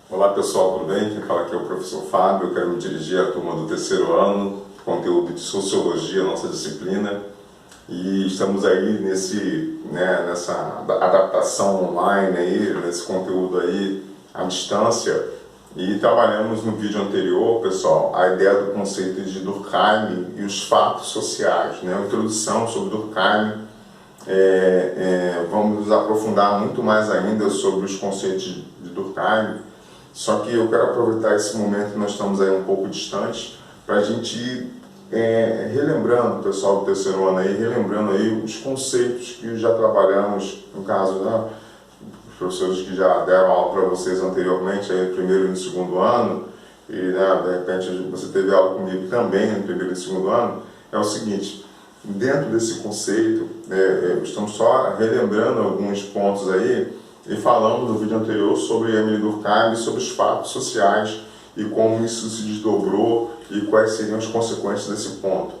Olá pessoal, tudo bem? Quem fala aqui é o professor Fábio. Eu quero me dirigir à turma do terceiro ano, conteúdo de Sociologia, nossa disciplina. E estamos aí nessa adaptação online, aí, nesse conteúdo aí à distância. E trabalhamos no vídeo anterior, pessoal, a ideia do conceito de Durkheim e os fatos sociais, né? Uma introdução sobre Durkheim. Vamos nos aprofundar muito mais ainda sobre os conceitos de Durkheim. Só que eu quero aproveitar esse momento que nós estamos aí um pouco distantes para a gente ir relembrando, pessoal do terceiro ano aí, relembrando aí os conceitos que já trabalhamos, no caso, né, os professores que já deram aula para vocês anteriormente, aí no primeiro e no segundo ano, e né, de repente você teve aula comigo também no primeiro e segundo ano, é o seguinte: dentro desse conceito, estamos só relembrando alguns pontos aí, e falamos no vídeo anterior sobre Emile Durkheim e sobre os fatos sociais e como isso se desdobrou e quais seriam as consequências desse ponto.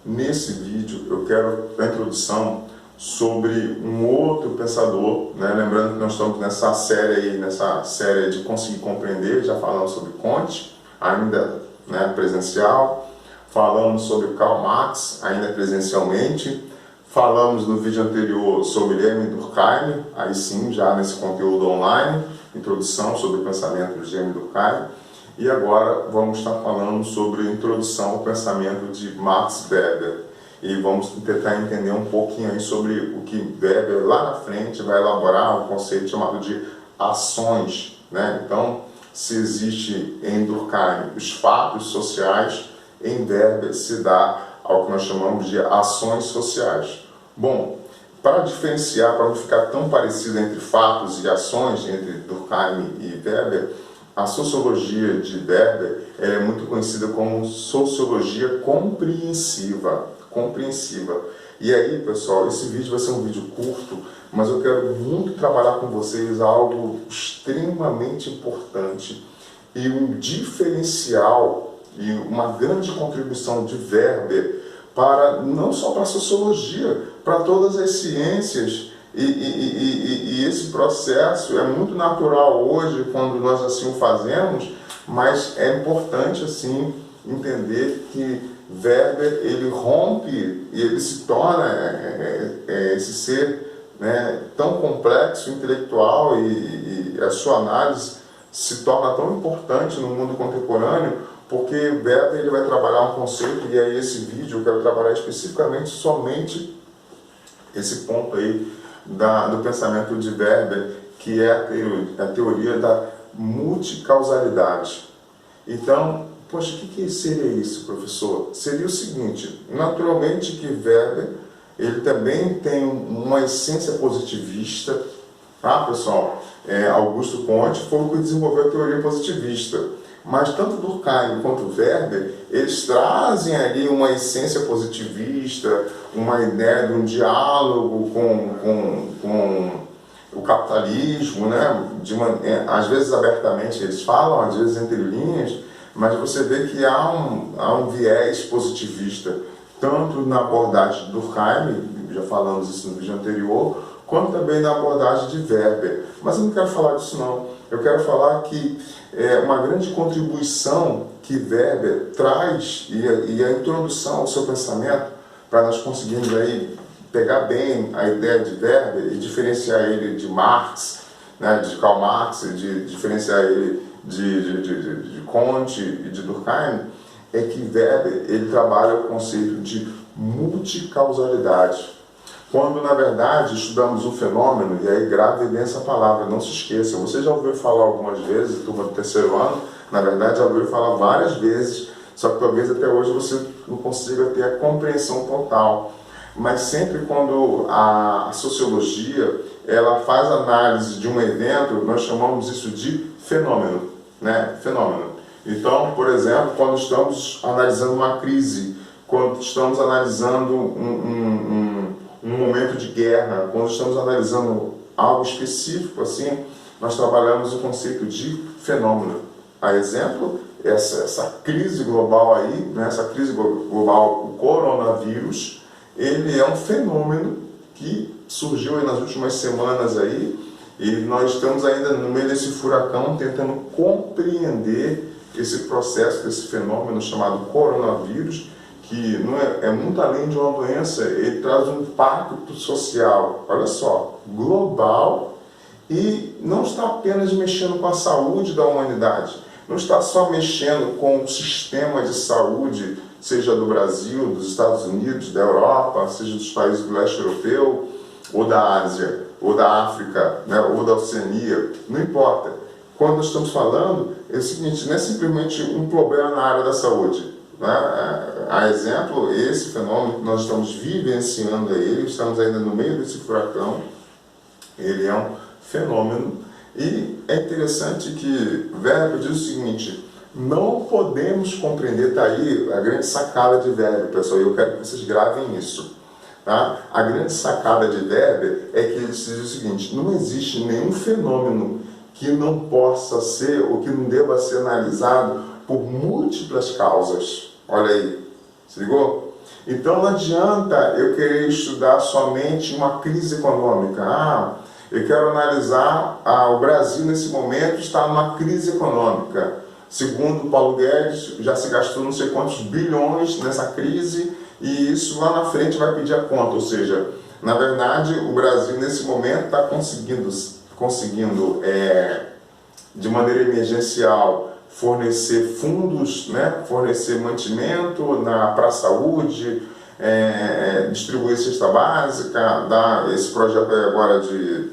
Nesse vídeo eu quero a introdução sobre um outro pensador, né? Lembrando que nós estamos nessa série de conseguir compreender, já falamos sobre Comte, ainda né, presencial, falamos sobre Karl Marx, ainda presencialmente. Falamos no vídeo anterior sobre Emile Durkheim, aí sim, já nesse conteúdo online, introdução sobre o pensamento de Emile Durkheim. E agora vamos estar falando sobre a introdução ao pensamento de Max Weber. E vamos tentar entender um pouquinho aí sobre o que Weber lá na frente vai elaborar, um conceito chamado de ações, né? Então, se existe em Durkheim os fatos sociais, em Weber se dá ao que nós chamamos de ações sociais. Bom, para diferenciar, para não ficar tão parecido entre fatos e ações, entre Durkheim e Weber, a sociologia de Weber é muito conhecida como sociologia compreensiva. E aí, pessoal, esse vídeo vai ser um vídeo curto, mas eu quero muito trabalhar com vocês algo extremamente importante e um diferencial e uma grande contribuição de Weber para, não só para a sociologia, para todas as ciências, e esse processo é muito natural hoje quando nós assim o fazemos, mas é importante assim entender que Weber ele rompe e ele se torna esse ser, né, tão complexo, intelectual, e a sua análise se torna tão importante no mundo contemporâneo, porque Weber ele vai trabalhar um conceito, e aí esse vídeo eu quero trabalhar especificamente somente esse ponto aí do pensamento de Weber, que é a teoria da multicausalidade. Então, poxa, o que seria isso, professor? Seria o seguinte: naturalmente que Weber ele também tem uma essência positivista, tá, pessoal? Augusto Comte foi o que desenvolveu a teoria positivista. Mas tanto Durkheim quanto Weber, eles trazem ali uma essência positivista, uma ideia de um diálogo com o capitalismo, né? Às vezes abertamente eles falam, às vezes entre linhas, mas você vê que há um viés positivista, tanto na abordagem de Durkheim, já falamos isso no vídeo anterior, quanto também na abordagem de Weber. Mas eu não quero falar disso não. Eu quero falar que uma grande contribuição que Weber traz e a introdução ao seu pensamento, para nós conseguirmos aí pegar bem a ideia de Weber e diferenciar ele de Marx, né, de Karl Marx, e diferenciar ele de Comte e de Durkheim, é que Weber ele trabalha o conceito de multicausalidade. Quando, na verdade, estudamos um fenômeno, e aí grave bem essa palavra, não se esqueça, você já ouviu falar algumas vezes, turma do terceiro ano, na verdade já ouviu falar várias vezes, só que talvez até hoje você não consiga ter a compreensão total. Mas sempre quando a sociologia ela faz análise de um evento, nós chamamos isso de fenômeno, né? Fenômeno. Então, por exemplo, quando estamos analisando uma crise, quando estamos analisando um momento de guerra, quando estamos analisando algo específico, assim, nós trabalhamos o conceito de fenômeno. A exemplo, essa crise global aí, né, essa crise global, o coronavírus, ele é um fenômeno que surgiu aí nas últimas semanas aí, E nós estamos ainda no meio desse furacão tentando compreender esse processo, esse fenômeno chamado coronavírus, que não é muito além de uma doença, ele traz um impacto social, olha só, global, e não está apenas mexendo com a saúde da humanidade, não está só mexendo com o sistema de saúde, seja do Brasil, dos Estados Unidos, da Europa, seja dos países do leste europeu, ou da Ásia, ou da África, né, ou da Oceania, não importa. Quando nós estamos falando, é o seguinte, não é simplesmente um problema na área da saúde. Né? A exemplo, esse fenômeno que nós estamos vivenciando ele, estamos ainda no meio desse furacão, ele é um fenômeno, e é interessante que Weber diz o seguinte, não podemos compreender, está aí a grande sacada de Weber, pessoal, e eu quero que vocês gravem isso. Tá? A grande sacada de Weber é que ele diz o seguinte, não existe nenhum fenômeno que não possa ser, ou que não deva ser analisado por múltiplas causas. Olha aí, se ligou? Então não adianta eu querer estudar somente uma crise econômica. Eu quero analisar, o Brasil nesse momento está numa crise econômica. Segundo Paulo Guedes, já se gastou não sei quantos bilhões nessa crise e isso lá na frente vai pedir a conta. Ou seja, na verdade, o Brasil nesse momento está conseguindo de maneira emergencial, fornecer fundos, né? Fornecer mantimento para a saúde, distribuir cesta básica, dar esse projeto agora de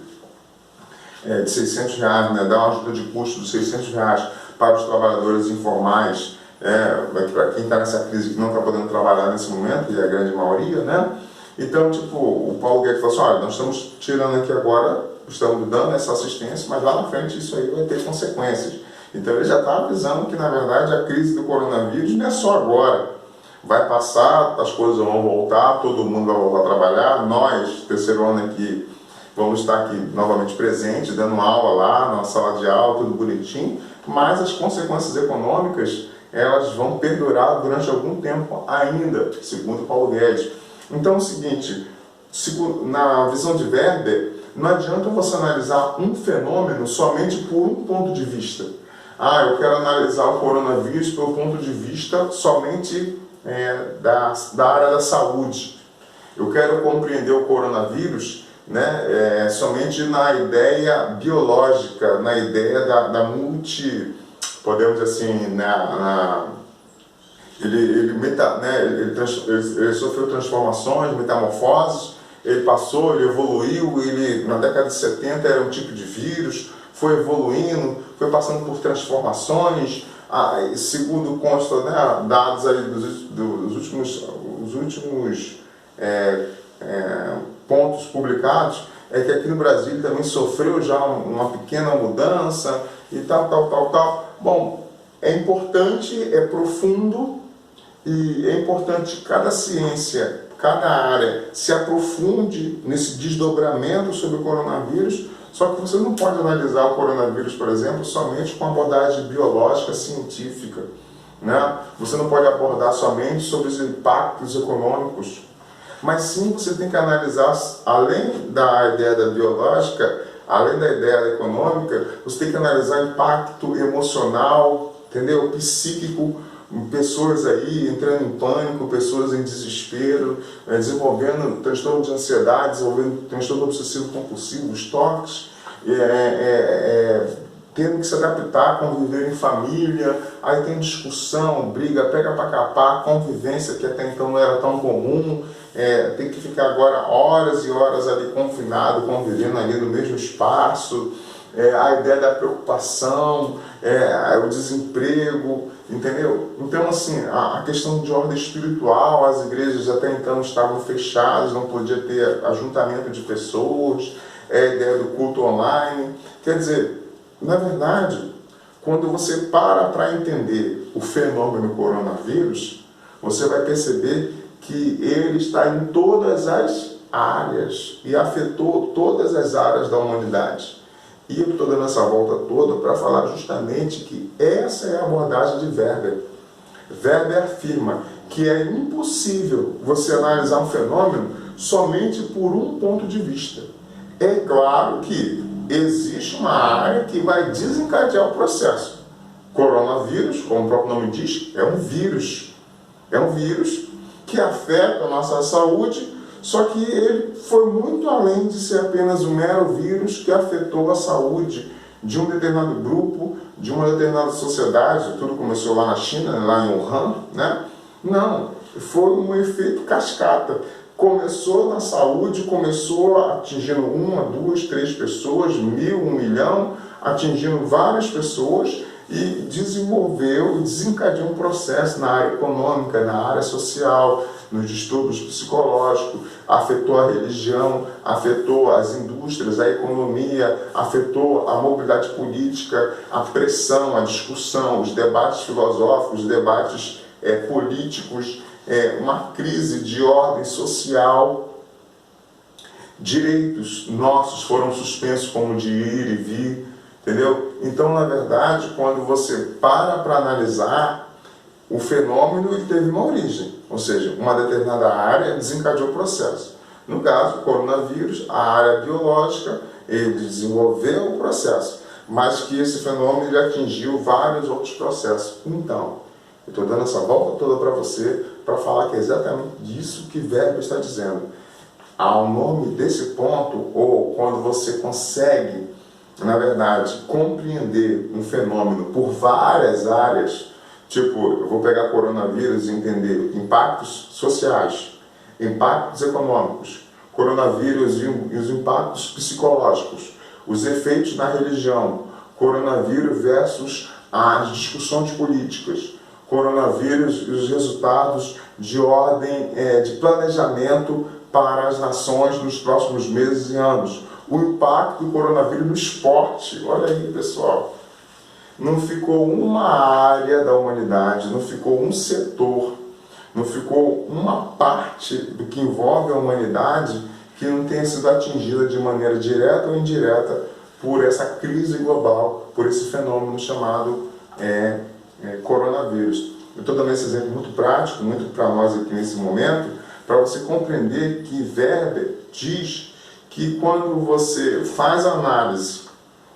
R$600, né? Dar uma ajuda de custo de R$600 para os trabalhadores informais, para quem está nessa crise que não está podendo trabalhar nesse momento, e a grande maioria, né? Então, tipo, o Paulo Guedes falou assim, olha, nós estamos tirando aqui agora, estamos dando essa assistência, mas lá na frente isso aí vai ter consequências. Então ele já está avisando que, na verdade, a crise do coronavírus não é só agora. Vai passar, as coisas vão voltar, todo mundo vai voltar a trabalhar, nós, terceiro ano aqui, vamos estar aqui novamente presentes, dando aula lá, na sala de aula, tudo bonitinho, mas as consequências econômicas, elas vão perdurar durante algum tempo ainda, segundo Paulo Guedes. Então é o seguinte, na visão de Weber, não adianta você analisar um fenômeno somente por um ponto de vista. Eu quero analisar o coronavírus pelo ponto de vista somente da área da saúde. Eu quero compreender o coronavírus, né, somente na ideia biológica, na ideia da podemos dizer assim, ele sofreu transformações, metamorfoses, ele passou, ele evoluiu, na década de 70 era um tipo de vírus, foi evoluindo, foi passando por transformações, segundo consta, né, dados aí dos últimos pontos publicados, é que aqui no Brasil ele também sofreu já uma pequena mudança e tal. Bom, é importante, é profundo e é importante que cada ciência, cada área se aprofunde nesse desdobramento sobre o coronavírus, só que você não pode analisar o coronavírus, por exemplo, somente com abordagem biológica, científica, né? Você não pode abordar somente sobre os impactos econômicos, mas sim você tem que analisar, além da ideia da biológica, além da ideia econômica, você tem que analisar o impacto emocional, entendeu? Psíquico, pessoas aí entrando em pânico, pessoas em desespero, desenvolvendo transtorno de ansiedade, desenvolvendo transtorno obsessivo compulsivo, os toques, tendo que se adaptar, conviver em família, aí tem discussão, briga, pega para capar, convivência que até então não era tão comum, tem que ficar agora horas e horas ali confinado, convivendo ali no mesmo espaço, a ideia da preocupação, o desemprego, entendeu? Então, assim, a questão de ordem espiritual, as igrejas até então estavam fechadas, não podia ter ajuntamento de pessoas, a ideia do culto online. Quer dizer, na verdade, quando você para entender o fenômeno coronavírus, você vai perceber que ele está em todas as áreas e afetou todas as áreas da humanidade. E eu estou dando essa volta toda para falar justamente que essa é a abordagem de Weber. Weber afirma que é impossível você analisar um fenômeno somente por um ponto de vista. É claro que existe uma área que vai desencadear o processo. Coronavírus, como o próprio nome diz, é um vírus. É um vírus que afeta a nossa saúde, só que ele foi muito além de ser apenas um mero vírus que afetou a saúde de um determinado grupo, de uma determinada sociedade. Tudo começou lá na China, lá em Wuhan, né? Não, foi um efeito cascata. Começou na saúde, começou atingindo 1, 2, 3 pessoas, 1000, 1 milhão, atingindo várias pessoas e desenvolveu, desencadeou um processo na área econômica, na área social, nos distúrbios psicológicos, afetou a religião, afetou as indústrias, a economia, afetou a mobilidade política, a pressão, a discussão, os debates filosóficos, os debates políticos, uma crise de ordem social. Direitos nossos foram suspensos, como de ir e vir, entendeu? Então, na verdade, quando você para analisar, o fenômeno ele teve uma origem, ou seja, uma determinada área desencadeou o processo. No caso, o coronavírus, a área biológica, ele desenvolveu o processo, mas que esse fenômeno ele atingiu vários outros processos. Então, eu estou dando essa volta toda para você, para falar que é exatamente disso que Weber está dizendo. Ao nome desse ponto, ou quando você consegue, na verdade, compreender um fenômeno por várias áreas, tipo, eu vou pegar coronavírus e entender impactos sociais, impactos econômicos, coronavírus e os impactos psicológicos, os efeitos na religião, coronavírus versus as discussões políticas, coronavírus e os resultados de ordem de planejamento para as nações nos próximos meses e anos, o impacto do coronavírus no esporte. Olha aí, pessoal. Não ficou uma área da humanidade, não ficou um setor, não ficou uma parte do que envolve a humanidade que não tenha sido atingida de maneira direta ou indireta por essa crise global, por esse fenômeno chamado coronavírus. Eu estou dando esse exemplo muito prático, muito para nós aqui nesse momento, para você compreender que Weber diz que quando você faz análise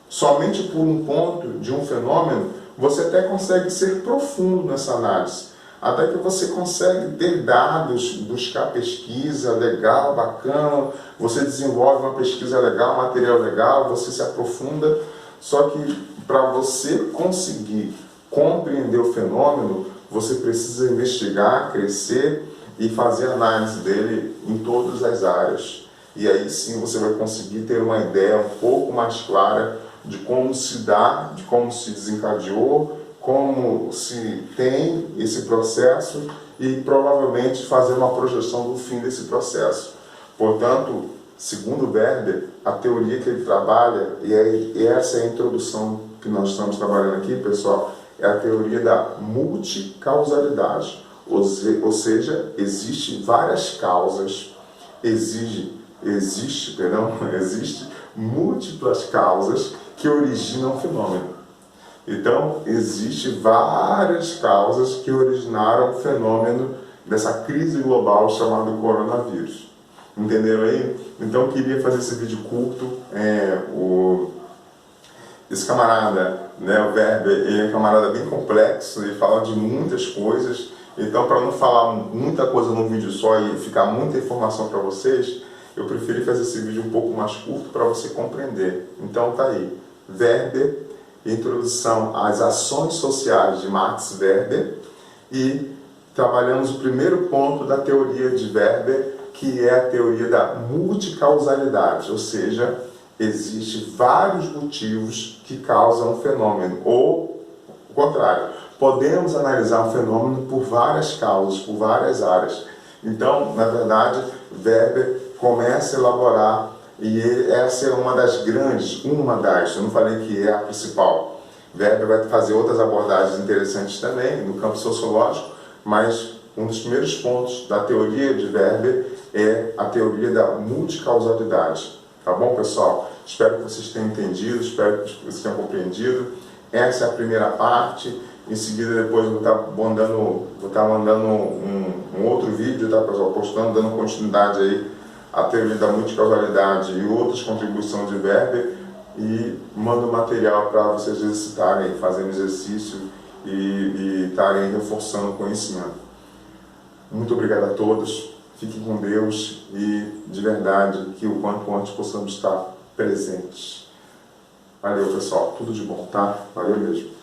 somente por um ponto de um fenômeno, você até consegue ser profundo nessa análise. Até que você consegue ter dados, buscar pesquisa legal, bacana, você desenvolve uma pesquisa legal, um material legal, você se aprofunda. Só que para você conseguir compreender o fenômeno, você precisa investigar, crescer e fazer análise dele em todas as áreas. E aí sim você vai conseguir ter uma ideia um pouco mais clara de como se dá, de como se desencadeou, como se tem esse processo e provavelmente fazer uma projeção do fim desse processo. Portanto, segundo Weber, a teoria que ele trabalha, e essa é a introdução que nós estamos trabalhando aqui, pessoal, é a teoria da multicausalidade. Ou seja, existem várias causas, existe múltiplas causas que originam o fenômeno. Então, existem várias causas que originaram o fenômeno dessa crise global chamada coronavírus. Entenderam aí? Então, eu queria fazer esse vídeo curto. Esse camarada, né, o Weber, ele é um camarada bem complexo, ele fala de muitas coisas. Então, para não falar muita coisa num vídeo só e ficar muita informação para vocês, eu preferi fazer esse vídeo um pouco mais curto para você compreender. Então, tá aí. Weber, introdução às ações sociais de Max Weber, e trabalhamos o primeiro ponto da teoria de Weber, que é a teoria da multicausalidade, ou seja, existem vários motivos que causam um fenômeno, ou o contrário, podemos analisar um fenômeno por várias causas, por várias áreas. Então, na verdade, Weber começa a elaborar, e essa é uma das, eu não falei que é a principal. Weber vai fazer outras abordagens interessantes também no campo sociológico, mas um dos primeiros pontos da teoria de Weber é a teoria da multicausalidade. Tá bom, pessoal? Espero que vocês tenham entendido, espero que vocês tenham compreendido. Essa é a primeira parte. Em seguida, depois eu vou estar mandando um outro vídeo, tá, pessoal? Postando, dando continuidade aí à teoria da multicausalidade e outras contribuições de Weber, e mando material para vocês exercitarem, fazendo exercício e estarem reforçando o conhecimento. Muito obrigado a todos, fiquem com Deus e, de verdade, que o quanto antes possamos estar presentes. Valeu, pessoal, tudo de bom, tá? Valeu mesmo.